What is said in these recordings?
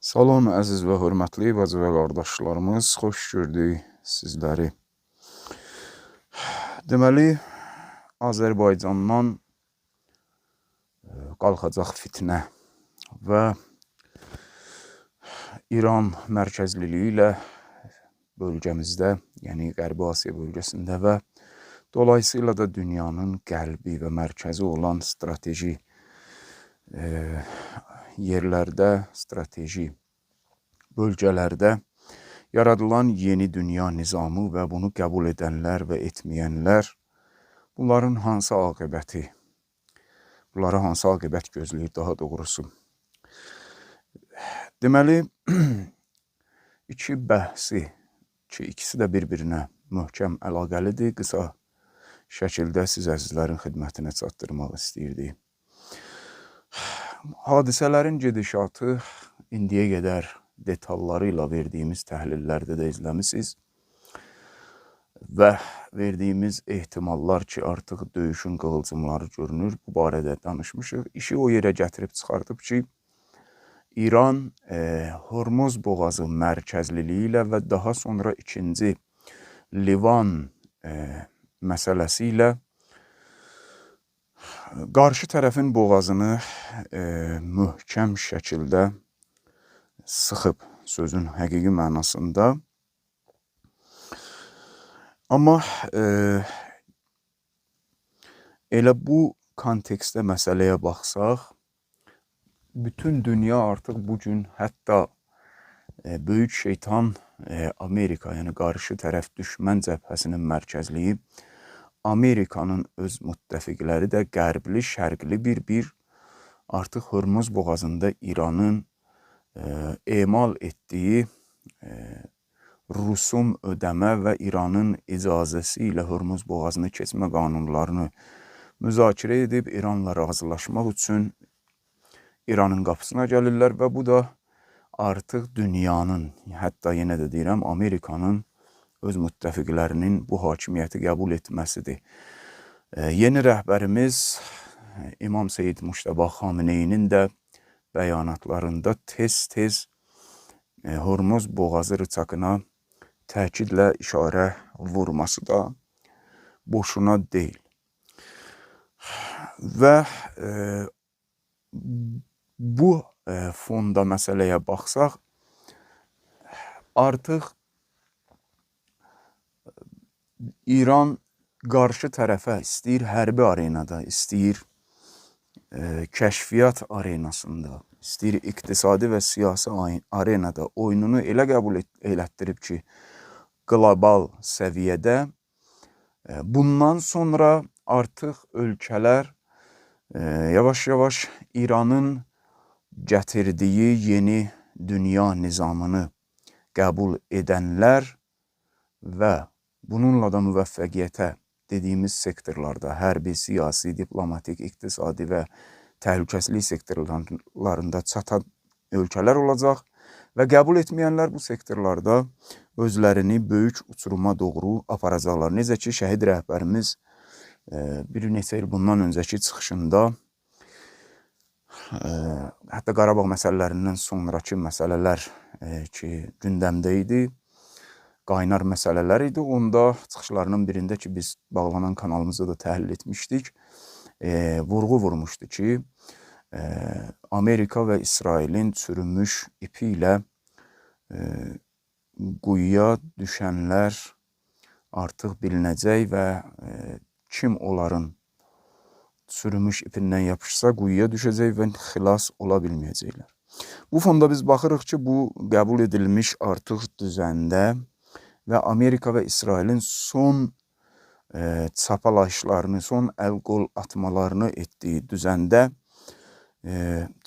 Salam əziz və hörmətli bacı və qardaşlarımız, xoş gördük sizləri. Deməli, Azərbaycandan qalxacaq fitnə və İran mərkəzliliyi ilə bölgəmizdə, yəni Qərbi Asiya bölgəsində və dolayısıyla da dünyanın qəlbi və mərkəzi olan strateji yerlərdə, strateji bölgələrdə yaradılan yeni dünya nizamı və bunu qəbul edənlər və etməyənlər, bunlara hansı aqibət gözləyir daha doğrusu. Deməli, iki bəhsi ki, ikisi də bir-birinə möhkəm əlaqəlidir, qısa şəkildə siz əzizlərin xidmətinə çatdırmaq istəyirdik. Hadisələrin gedişatı indiyə qədər detalları ilə verdiyimiz təhlillərdə də izləmisiniz və verdiyimiz ehtimallar ki, artıq döyüşün qığılcımları görünür, bu barədə danışmışıq. İşi o yerə gətirib çıxardıb ki, İran Hormuz boğazı mərkəzliliyi ilə və daha sonra ikinci Livan məsələsi ilə qarşı tərəfin boğazını möhkəm şəkildə sıxıb, sözün həqiqi mənasında. Amma elə bu kontekstdə məsələyə baxsaq, bütün dünya artıq bugün hətta böyük şeytan Amerika, yəni qarşı tərəf düşmən cəbhəsinin mərkəzliyi, Amerikanın öz müttəfiqləri də qərbli, şərqli bir artıq Hormuz boğazında İranın emal etdiyi rusum ödəmə və İranın icazəsi ilə Hormuz boğazını keçmə qanunlarını müzakirə edib İranla razılaşmaq üçün İranın qapısına gəlirlər və bu da artıq dünyanın, hətta yenə də deyirəm, Amerikanın öz müttəfiqlərinin bu hakimiyyəti qəbul etməsidir. Yeni rəhbərimiz İmam Seyyid Muştaba Xameneyinin də bəyanatlarında tez-tez Hormuz boğazı rıçaqına təkidlə işarə vurması da boşuna deyil. Və bu fonda məsələyə baxsaq, artıq İran qarşı tərəfə istəyir hərbi arenada, istəyir kəşfiyyat arenasında, istəyir iqtisadi və siyasi arenada oyununu elə qəbul elətdirib ki, qlobal səviyyədə bundan sonra artıq ölkələr yavaş-yavaş İranın gətirdiyi yeni dünya nizamını qəbul edənlər və bununla da müvəffəqiyyətə dediyimiz sektorlarda, hərbi, siyasi, diplomatik, iqtisadi və təhlükəsizlik sektorlarında çatan ölkələr olacaq və qəbul etməyənlər bu sektorlarda özlərini böyük uçuruma doğru aparacaqlar. Necə ki, şəhid rəhbərimiz bir neçə il bundan öncəki çıxışında, hətta Qarabağ məsələlərindən sonraki məsələlər ki, gündəmdə idi, qaynar məsələlər idi. Onda çıxışlarının birində ki, biz bağlanan kanalımızda da təhlil etmişdik, vurğu vurmuşdu ki, Amerika və İsrailin çürümüş ipi ilə quyuya düşənlər artıq bilinəcək və kim onların çürümüş ipindən yapışsa quyuya düşəcək və xilas ola bilməyəcəklər. Bu fonda biz baxırıq ki, bu qəbul edilmiş artıq düzəndə və Amerika və İsrailin son çapalayışlarını, son əl-qol atmalarını etdiyi düzəndə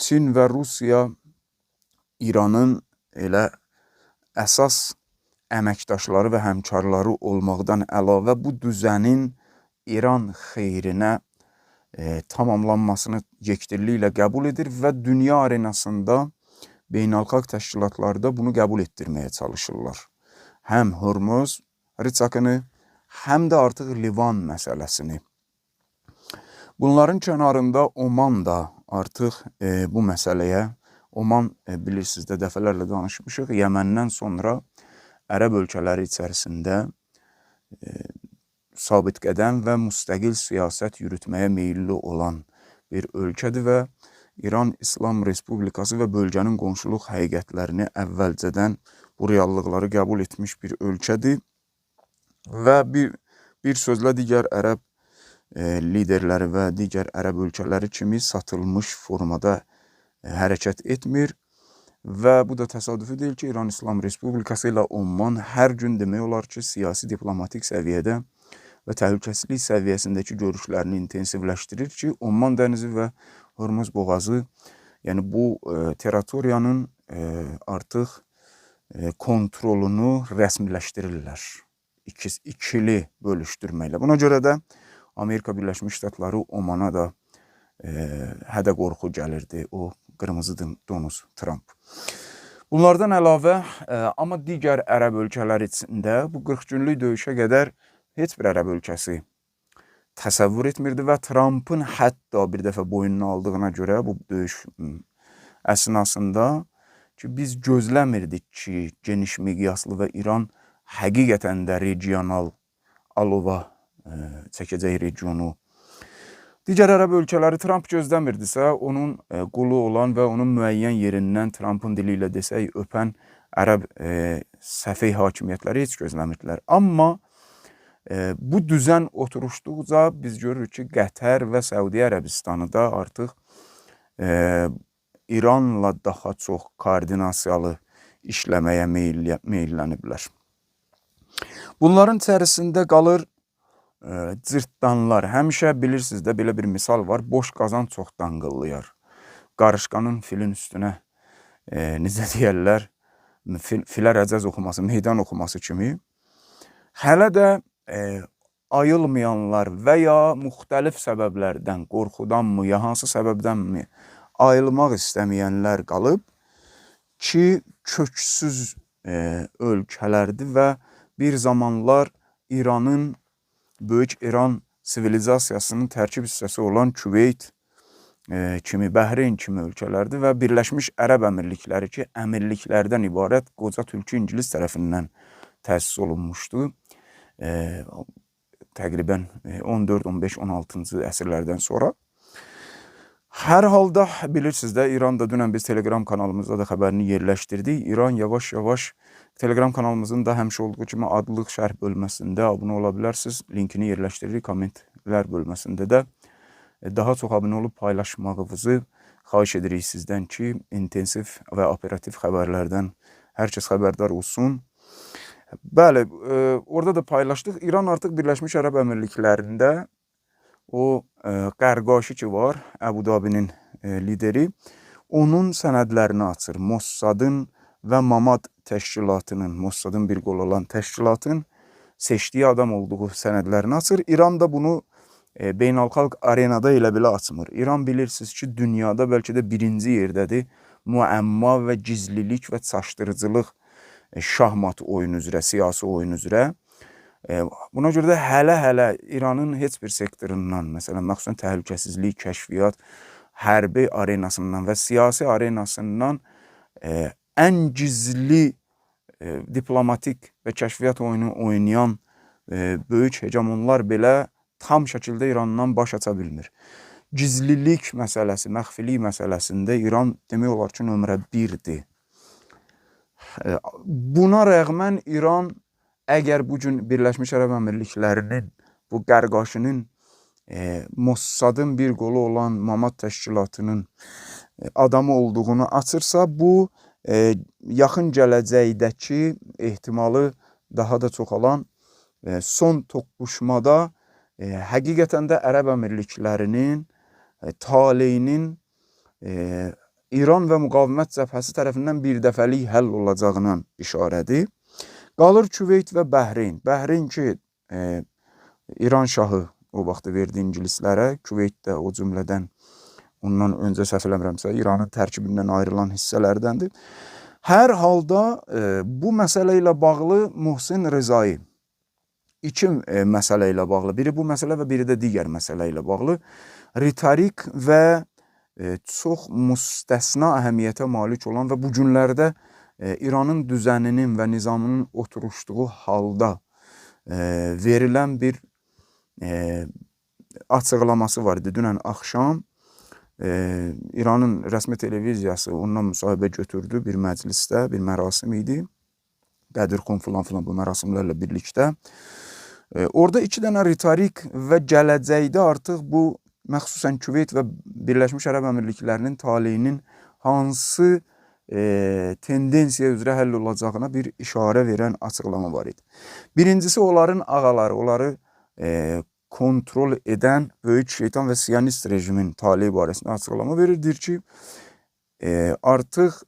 Çin və Rusiya İranın elə əsas əməkdaşları və həmkarları olmaqdan əlavə bu düzənin İran xeyrinə tamamlanmasını yekdilliklə qəbul edir və dünya arenasında beynəlxalq təşkilatlarda bunu qəbul etdirməyə çalışırlar. Həm Hormuz rıçaqını, həm də artıq Livan məsələsini. Bunların kənarında Oman da artıq bu məsələyə Oman bilirsiniz də dəfələrlə danışmışıq. Yəməndən sonra ərəb ölkələri içərisində sabit qədəm və müstəqil siyasət yürütməyə meyilli olan bir ölkədir və İran İslam Respublikası və bölgənin qonşuluq həqiqətlərini əvvəlcədən bu reallıqları qəbul etmiş bir ölkədir və bir sözlə digər ərəb liderləri və digər ərəb ölkələri kimi satılmış formada hərəkət etmir və bu da təsadüfi deyil ki, İran İslam Respublikası ilə Oman hər gün demək olar ki, siyasi diplomatik səviyyədə və təhlükəsizlik səviyyəsindəki görüşlərini intensivləşdirir ki, Oman dənizi və Hörmüz boğazı, yəni bu territoriyanın artıq kontrolunu rəsmiləşdirirlər. İkili bölüşdürməklə. Buna görə də Amerika Birləşmiş Ştatları Omana da hədə qorxu gəlirdi. O qırmızı donuz Trump. Bunlardan əlavə, amma digər ərəb ölkələri içində bu 40 günlük döyüşə qədər heç bir ərəb ölkəsi təsəvvür etmirdi və Trump'ın hətta bir dəfə boynuna aldığına görə bu döyüş əsnasında ki, biz gözləmirdik ki, geniş miqyaslı və İran həqiqətən də regional alova çəkəcək regionu. Digər ərəb ölkələri Trump gözləmirdisə, onun qulu olan və onun müəyyən yerindən Trump'ın dili ilə desək öpən ərəb səfeh hakimiyyətləri heç gözləmirdilər. Amma bu düzən oturuşduqca biz görürük ki, Qətər və Səudiyyə Ərəbistanı da artıq İranla daha çox koordinasiyalı işləməyə meyilləniblər. Bunların içərisində qalır cırtdanlar. Həmişə bilirsiniz də belə bir misal var. Boş qazan çox danqıllayar. Qarışqanın filin üstünə necə deyərlər, filə rəcəz oxuması, meydan oxuması kimi. Hələ də ayılmayanlar və ya müxtəlif səbəblərdən, qorxudanmı, ya hansı səbəbdənmi ayılmaq istəməyənlər qalıb ki, köksüz ölkələrdir və bir zamanlar İranın, Böyük İran sivilizasiyasının tərkib hissəsi olan Küveyt kimi, Bəhreyn kimi ölkələrdir və Birləşmiş Ərəb Əmirlikləri ki, əmirliklərdən ibarət qoca tülkü İngilis tərəfindən təsis olunmuşdu. Təqribən 14, 15, 16-cı əsrlərdən sonra. Hər halda bilirsiniz də, İran da dünən biz Telegram kanalımızda da xəbərini yerləşdirdik. İran yavaş-yavaş Telegram kanalımızın da həmişə olduğu kimi adlıq şərh bölməsində abunə ola bilərsiniz. Linkini yerləşdiririk kommentlər bölməsində də. Daha çox abunə olub paylaşmağınızı xahiş edirik sizdən ki, intensiv və operativ xəbərlərdən hər kəs xəbərdar olsun. Bəli, orada da paylaşdıq. İran artıq Birləşmiş Ərəb Əmirliklərində o Qərqaşi ki var, Əbu Dabinin lideri, onun sənədlərini açır. Mossadın və Mamad təşkilatının, Mossadın bir qolu olan təşkilatın seçdiyi adam olduğu sənədlərini açır. İran da bunu beynəlxalq arenada elə belə açmır. İran bilirsiniz ki, dünyada bəlkə də birinci yerdədir müəmma və gizlilik və çaşdırıcılıq şahmat oyunu üzrə, siyasi oyun üzrə. Buna görə də hələ İranın heç bir sektorundan, məsələn, məxsusən təhlükəsizlik, kəşfiyyat, hərbi arenasından və siyasi arenasından ən gizli diplomatik və kəşfiyyat oyunu oynayan böyük hegemonlar belə tam şəkildə İrandan baş aça bilmir. Gizlilik məsələsi, məxfilik məsələsində İran demək olar ki, nömrə 1-dir. Buna rəğmən İran əgər bugün Birləşmiş Ərəb Əmirliklərinin, bu Qərqaşinin, Mossadın bir qolu olan Mamad təşkilatının adamı olduğunu açırsa, bu yaxın gələcəkdəki ehtimalı daha da çoxalan son toqquşmada həqiqətən də Ərəb Əmirliklərinin taleyinin İran və müqavimət cəbhəsi tərəfindən bir dəfəlik həll olacağına işarədir. Qalır Küveyt və Bəhreyn. Bəhreyn ki, İran şahı o vaxtı verdi ingilislərə, Küveyt də o cümlədən ondan öncə səhv eləmirəmsə İranın tərkibindən ayrılan hissələrdəndir. Hər halda bu məsələ ilə bağlı Muhsin Rızai iki məsələ ilə bağlı, biri bu məsələ və biri də digər məsələ ilə bağlı ritorik və çox müstəsna əhəmiyyətə malik olan və bu günlərdə İranın düzəninin və nizamının oturuşduğu halda verilən bir açıqlaması var idi. Dünən axşam İranın rəsmi televiziyası ondan müsahibə götürdü bir məclisdə, bir mərasim idi. Qədirxon filan bu mərasimlərlə birlikdə. Orada 2 dənə ritorik və gələcəkdə artıq bu məxsusən Küveyt və Birləşmiş Ərəb Əmirliklərinin taleyinin hansı tendensiya üzrə həll olacağına bir işarə verən açıqlama var idi. Birincisi onların ağaları, onları kontrol edən Böyük Şeytan və Siyonist rejimin taleyi barəsində açıqlama verirdir ki, artıq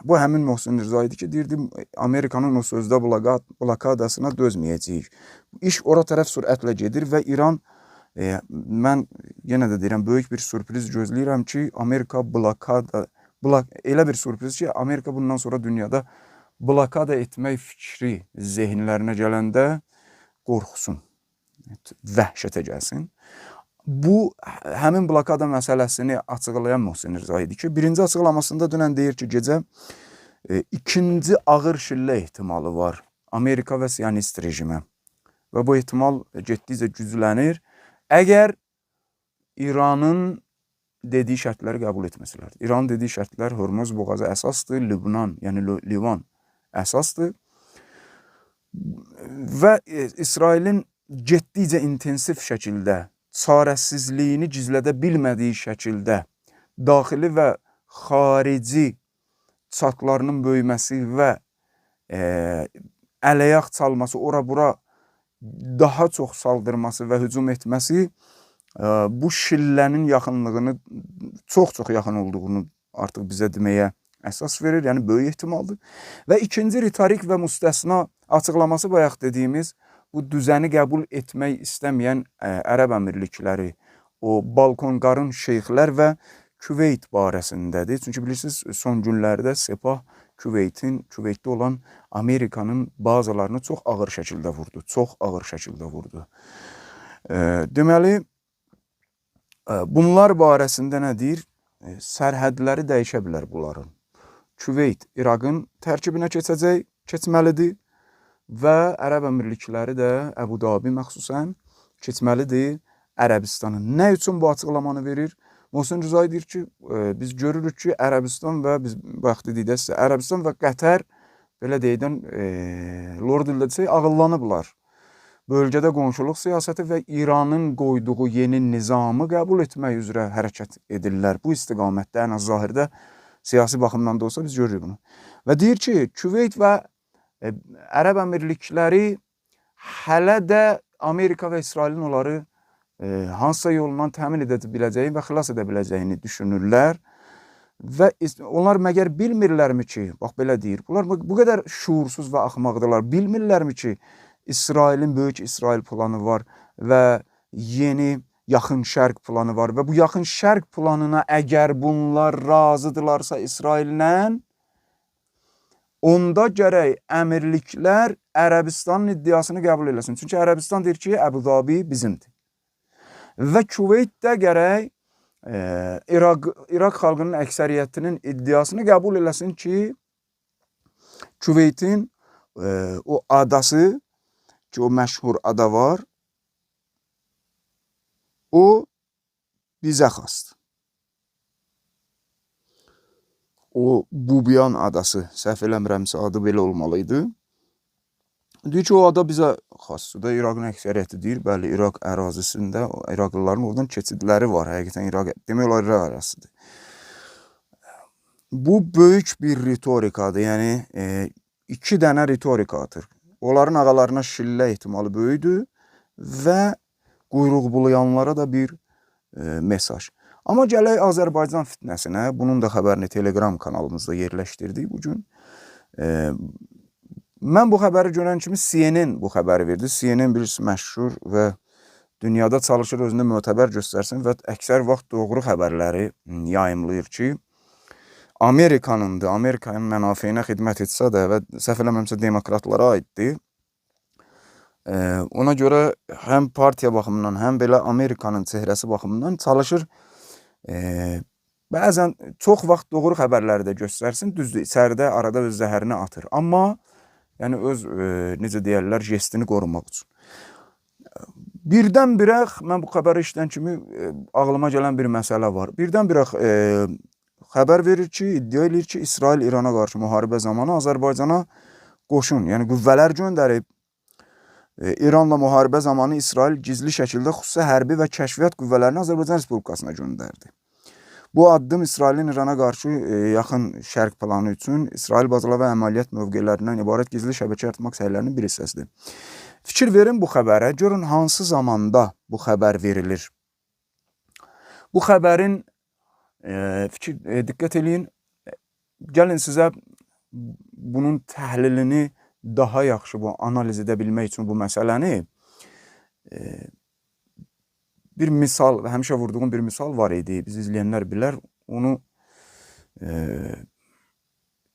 bu həmin Mohsen Rza idi ki, deyirdi Amerikanın o sözdə blokadasına dözməyəcəyik. İş ora tərəf sürətlə gedir və İran, mən yenə də deyirəm, böyük bir sürpriz gözləyirəm ki, Amerika elə bir sürpriz ki, Amerika bundan sonra dünyada blokada etmək fikri zehinlərinə gələndə qorxusun, vəhşətə gəlsin. Bu, həmin blokada məsələsini açıqlayan Mohsen Rza idi ki, birinci açıqlamasında dünən deyir ki, gecə ikinci ağır şillə ehtimalı var Amerika və Siyonist rejimə və bu ehtimal getdikcə güclənir. Əgər İranın dediyi şərtləri qəbul etməsələr. İranın dediyi şərtlər Hörmüz boğazı əsasdır, Lübnan, yəni Livan əsasdır və İsrailin getdikcə intensiv şəkildə çarəsizliyini gizlədə bilmədiyi şəkildə daxili və xarici çatlarının böyüməsi və ələyaq çalması, ora-bura daha çox saldırması və hücum etməsi bu şillənin yaxınlığını çox yaxın olduğunu artıq bizə deməyə əsas verir, yəni böyük ehtimaldır. Və ikinci ritorik və müstəsna açıqlaması bayaq dediyimiz bu düzəni qəbul etmək istəməyən Ərəb Əmirlikləri, o balkonqarın şeyxlər və Küveyt barəsindədir. Çünki bilirsiniz, son günlərdə Sepah Küveytdə olan Amerikanın bazalarını çox ağır şəkildə vurdu. Çox ağır şəkildə vurdu. Deməli, bunlar barəsində nə deyir? Sərhədləri dəyişə bilər bunların. Küveyt İraqın tərkibinə keçməlidir və Ərəb Əmirlikləri də Əbu Dabi məxsusən keçməlidir Ərəbistanın. Nə üçün bu açıqlamanı verir? Mohsen Rza deyir ki, biz görürük ki, Ərəbistan və biz bayaq dedikdə sizə, Ərəbistan və Qətər belə deyildən Lord dildə desək, ağıllanıblar. Bölgədə qonşuluq siyasəti və İranın qoyduğu yeni nizamı qəbul etmək üzrə hərəkət edirlər. Bu istiqamətdə, ən az zahirdə siyasi baxımdan da olsa biz görürük bunu. Və deyir ki, Küveyt və Ərəb Əmirlikləri hələ də Amerika və İsrailin onları hansısa yolundan təmin edə biləcəyi və xilas edə biləcəyini düşünürlər. Və onlar məgər bilmirlərmi ki, bax belə deyir, bunlar bu qədər şuursuz və axmaqdırlar, bilmirlərmi ki, İsrailin böyük İsrail planı var və yeni yaxın şərq planı var və bu yaxın şərq planına əgər bunlar razıdırlarsa İsraillə, onda gərək əmirliklər Ərəbistanın iddiasını qəbul eləsin. Çünki Ərəbistan deyir ki, Əbu Dabi bizimdir. Və Küveyt də gərək İraq xalqının əksəriyyətinin iddiasını qəbul eləsin ki, Küveytin o adası, ki o məşhur ada var, o bizə xasdır. O Bubiyan adası, səhv eləmirəmsə adı belə olmalıydı. Deyir ki, o ada bizə xasdır. İraqın əksəriyyəti deyir, bəli, İraq ərazisində İraqlıların oradan keçidləri var. Həqiqətən İraq, demək olar İraq ərazisidir. Bu böyük bir ritorikadır. Yəni, 2 dənə ritorika atır. Onların ağalarına şillə ehtimalı böyüdür və quyruq bulayanlara da bir mesaj. Amma gələk Azərbaycan fitnəsinə, bunun da xəbərini Telegram kanalımızda yerləşdirdik bugün. Mən bu xəbəri görən kimi CNN bu xəbəri verdi. CNN birisi məşhur və dünyada çalışır özünü mötəbər göstərsin və əksər vaxt doğru xəbərləri yayımlayır ki, Amerikanındır, Amerikanın mənafeyinə xidmət etsə də və səhv eləməmsə demokratlara aiddir. Ona görə həm partiya baxımından, həm belə Amerikanın çehrəsi baxımından çalışır bəzən çox vaxt doğru xəbərləri də göstərsin, düzdür, içəridə arada öz zəhərini atır. Amma yəni öz necə deyərlər, jestini qorumaq üçün. Birdən-birə mən bu xəbəri eşidən kimi ağlıma gələn bir məsələ var. Birdən-birə xəbər verir ki, iddia edir ki, İsrail İrana qarşı müharibə zamanı Azərbaycana qoşun, yəni qüvvələr göndərib. İranla müharibə zamanı İsrail gizli şəkildə xüsusi hərbi və kəşfiyyat qüvvələrini Azərbaycan Respublikasına göndərdi. Bu addım İsrailin İrana qarşı yaxın şərq planı üçün İsrail bazaları və əməliyyat mövqelərindən ibarət gizli şəbəkə yaratmaq səylərinin bir hissəsidir. Fikir verin bu xəbərə, görün hansı zamanda bu xəbər verilir. Bu xəbərin diqqət eləyin, gəlin sizə bunun təhlilini daha yaxşı analiz edə bilmək üçün bu məsələni bir misal, həmişə vurduğum bir misal var idi. Biz izləyənlər bilər, onu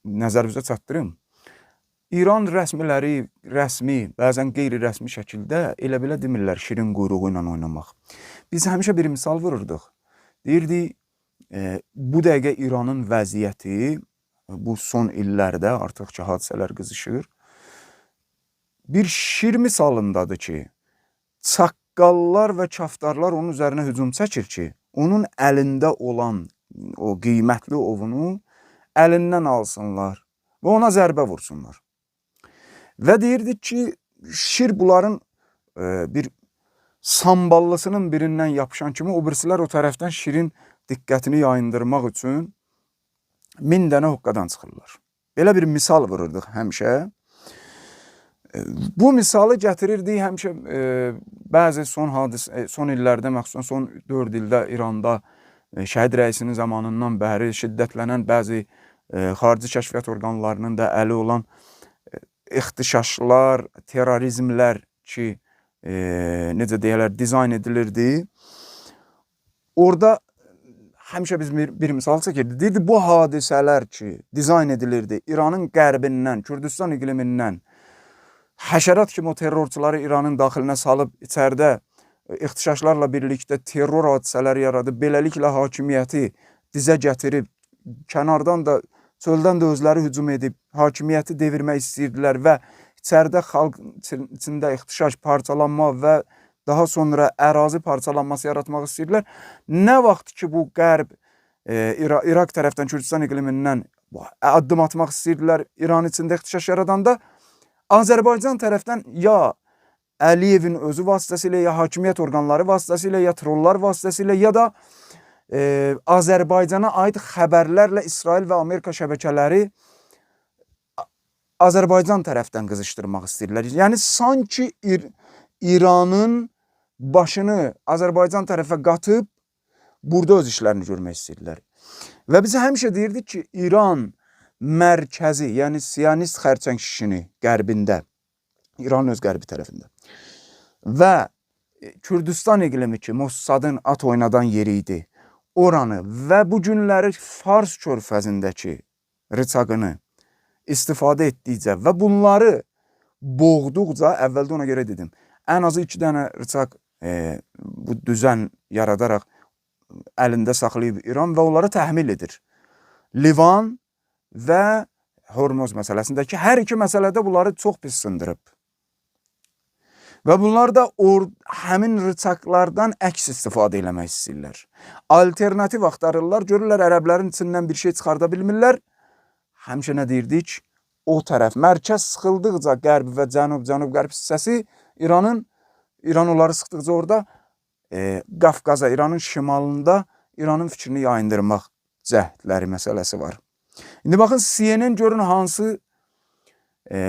nəzərinizə çatdırım. İran rəsmiləri, rəsmi, bəzən qeyri-rəsmi şəkildə elə belə demirlər şirin quyruğu ilə oynamaq. Biz həmişə bir misal vururduq. Deyirdik, bu dəqiqə İranın vəziyyəti bu son illərdə artıq ki, hadisələr qızışır. Bir şir misalındadır ki, çaqqallar və kaftarlar onun üzərinə hücum çəkir ki, onun əlində olan o qiymətli ovunu əlindən alsınlar və ona zərbə vursunlar. Və deyirdik ki, şir bunların bir samballısının birindən yapışan kimi o birisilər o tərəfdən şirin diqqətini yayındırmaq üçün 1000 dənə hoqqadan çıxırlar. Belə bir misal vururduq həmişə. Bu misalı gətirirdik həmişə bəzi son illərdə, məxsusən son 4 ildə İranda şəhid rəisinin zamanından bəri şiddətlənən bəzi xarici kəşfiyyat orqanlarının da əli olan ixtişaşlar, terrorizmlər ki, necə deyərlər, dizayn edilirdi. Orada həmişə biz bir misal çəkirdik. Deyirdi, bu hadisələr ki, dizayn edilirdi İranın qərbindən, Kürdistan iqlimindən, həşərat kimi o terrorçuları İranın daxilinə salıb içəridə ixtişaşlarla birlikdə terror hadisələri yaradıb, beləliklə hakimiyyəti dizə gətirib, kənardan da, çöldən də özləri hücum edib, hakimiyyəti devirmək istəyirdilər və içəridə xalq içində ixtişaş, parçalanma və daha sonra ərazi parçalanması yaratmaq istəyirdilər. Nə vaxt ki, bu qərb, İraq tərəfdən, Kürdistan iqlimindən addım atmaq istəyirdilər, İran içində ixtişaş yaradanda, Azərbaycan tərəfdən ya Əliyevin özü vasitəsilə, ya hakimiyyət orqanları vasitəsilə, ya trollar vasitəsilə, ya da Azərbaycana aid xəbərlərlə İsrail və Amerika şəbəkələri Azərbaycan tərəfdən qızışdırmaq istəyirlər. Yəni, sanki İranın başını Azərbaycan tərəfə qatıb, burada öz işlərini görmək istəyirlər. Və bizə həmişə deyirdik ki, İran mərkəzi, yəni Siyonist xərçəng şişini qərbində, İranın öz qərbi tərəfində və Kürdistan iqlimi ki, Mossadın at oynadan yeri idi, oranı və bu günləri Fars körfəzindəki rıçaqını istifadə etdikcə və bunları boğduqca, əvvəldə ona görə dedim, ən azı 2 dənə rıçaq bu düzən yaradaraq əlində saxlayıb İran və onları təhmil edir. Livan və Hormuz məsələsindəki hər iki məsələdə bunları çox pis sındırıb. Və bunlar da həmin rıçaqlardan əks istifadə eləmək istəyirlər. Alternativ axtarırlar, görürlər ərəblərin içindən bir şey çıxarda bilmirlər. Həmişə nə deyirdik? O tərəf, mərkəz sıxıldıqca qərb və cənub-qərb hissəsi İran onları sıxdıqca orada Qafqaza, İranın şimalında İranın fikrini yayındırmaq cəhdləri məsələsi var. İndi baxın, CNN görün hansı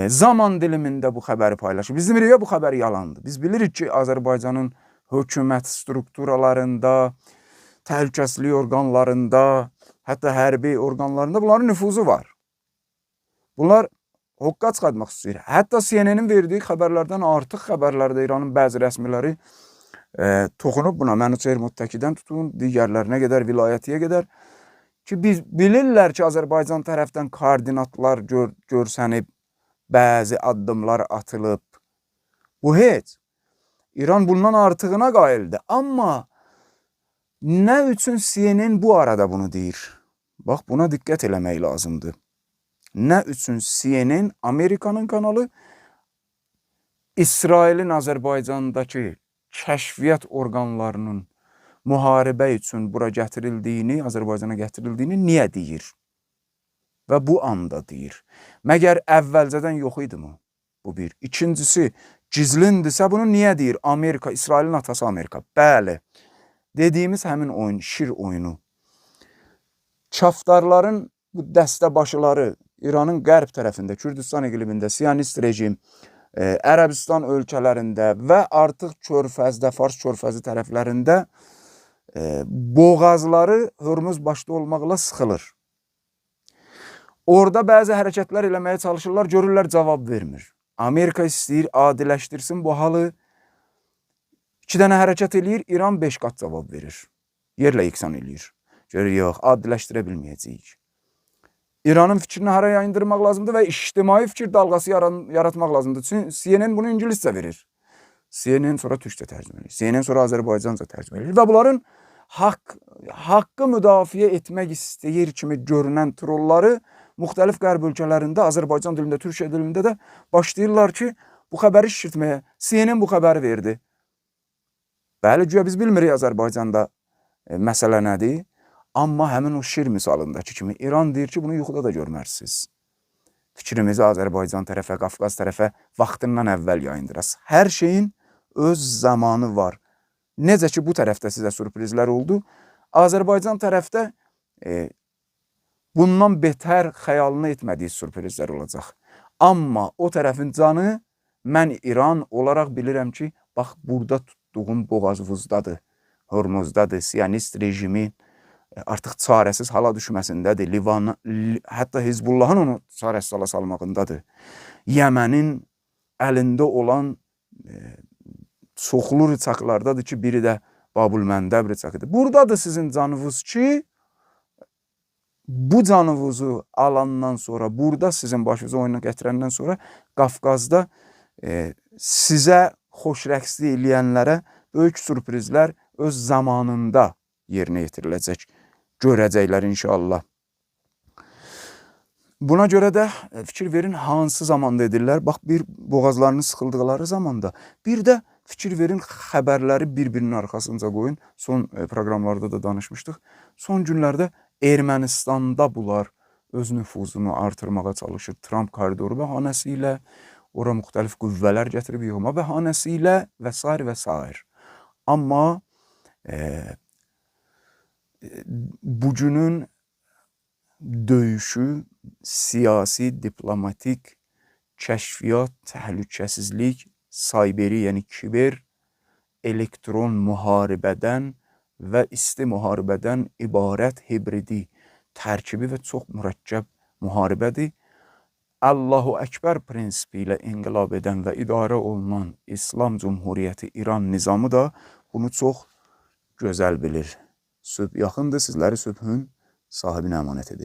zaman dilimində bu xəbəri paylaşır. Biz demirik bu xəbər yalandır. Biz bilirik ki, Azərbaycanın hökumət strukturalarında, təhlükəsizlik orqanlarında, hətta hərbi orqanlarında bunların nüfuzu var. Bunlar hoqqa çıxartmaq istəyir. Hətta CNN-in verdiyi xəbərlərdən artıq xəbərlərdə İranın bəzi rəsmiləri toxunub buna. Mənuç Ermudtəkidən tutun, digərlərinə qədər, vilayətiyə qədər ki, biz bilirlər ki, Azərbaycan tərəfdən koordinatlar görsənib, bəzi addımlar atılıb. Bu heç. İran bundan artığına qaildir. Amma Nə üçün CNN bu arada bunu deyir? Bax, buna diqqət eləmək lazımdır. Nə üçün CNN, Amerikanın kanalı, İsrailin Azərbaycandakı kəşfiyyat orqanlarının müharibə üçün bura gətirildiyini, Azərbaycana gətirildiyini niyə deyir? Və bu anda deyir. Məgər əvvəlcədən yox idi mi? Bu bir. İkincisi, gizlindirsə bunu niyə deyir? Amerika, İsrailin atası Amerika. Bəli, dediyimiz həmin oyun, şir oyunu. Kaftarların bu dəstəbaşıları İranın qərb tərəfində, Kürdistan iqlimində, Siyonist rejim, Ərəbistan ölkələrində və artıq Körfəzdə, Fars Körfəzi tərəflərində boğazları Hörmüz başda olmaqla sıxılır. Orada bəzi hərəkətlər eləməyə çalışırlar, görürlər cavab vermir. Amerika istəyir, adiləşdirsin bu halı. 2 dənə hərəkət eləyir, İran 5 qat cavab verir. Yerlə yeksan eləyir. Görür, yox, adiləşdirə bilməyəcəyik. İranın fikrini hara yayındırmaq lazımdır və ictimai fikir dalğası yaratmaq lazımdır. Çünki CNN bunu ingiliscə verir. CNN sonra türkcə tərcümə edir. CNN sonra Azərbaycanca tərcümə edir. Və bunların haqqı müdafiə etmək istəyir kimi görünən trolları müxtəlif qərb ölkələrində, Azərbaycan dilində, Türkiyə dilində də başlayırlar ki, bu xəbəri şişirtməyə. CNN bu xəbəri verdi. Bəli, güya biz bilmirik Azərbaycanda məsələ nədir. Amma həmin o şir misalındakı kimi İran deyir ki, bunu yuxuda da görmərsiniz. Fikrimizi Azərbaycan tərəfə, Qafqaz tərəfə vaxtından əvvəl yayındırız. Hər şeyin öz zamanı var. Necə ki, bu tərəfdə sizə sürprizlər oldu. Azərbaycan tərəfdə bundan betər xəyalını etmədiyi sürprizlər olacaq. Amma o tərəfin canı mən İran olaraq bilirəm ki, bax, burada tutduğum boğazınızdadır, Hörmüzdadır, Siyonist rejimin artıq çarəsiz hala düşməsindədir. Hətta Hizbullahın onu çarəsiz hala salmağındadır. Yəmənin əlində olan çoxlu rıçaqlardadır ki, biri də Babülməndəb rıçaqıdır. Buradadır sizin canınız ki, bu canınızı alandan sonra, burada sizin başınıza oyuna gətirəndən sonra Qafqazda sizə xoş rəqsli eləyənlərə böyük sürprizlər öz zamanında yerinə yetiriləcək. Görəcəklər inşallah. Buna görə də fikir verin, hansı zamanda edirlər? Bax, bir boğazlarını sıxıldıqları zamanda, bir də fikir verin, xəbərləri bir-birinin arxasınca qoyun. Son proqramlarda da danışmışdıq. Son günlərdə Ermənistanda bunlar öz nüfuzunu artırmağa çalışır. Tramp koridoru bəhanəsi ilə, ora müxtəlif qüvvələr gətirib yığma bəhanəsi ilə və s. və s. Amma bugünün döyüşü siyasi, diplomatik, kəşfiyyat, təhlükəsizlik, sayberi, yəni kiber, elektron müharibədən və isti müharibədən ibarət hibridi, tərkibi və çox mürəkkəb müharibədir. Allahu Əkbər prinsipi ilə inqilab edən və idarə olunan İslam Cumhuriyyəti İran nizamı da bunu çox gözəl bilir. Sübh yaxındır, sizləri sübhün sahibinə əmanət edirik.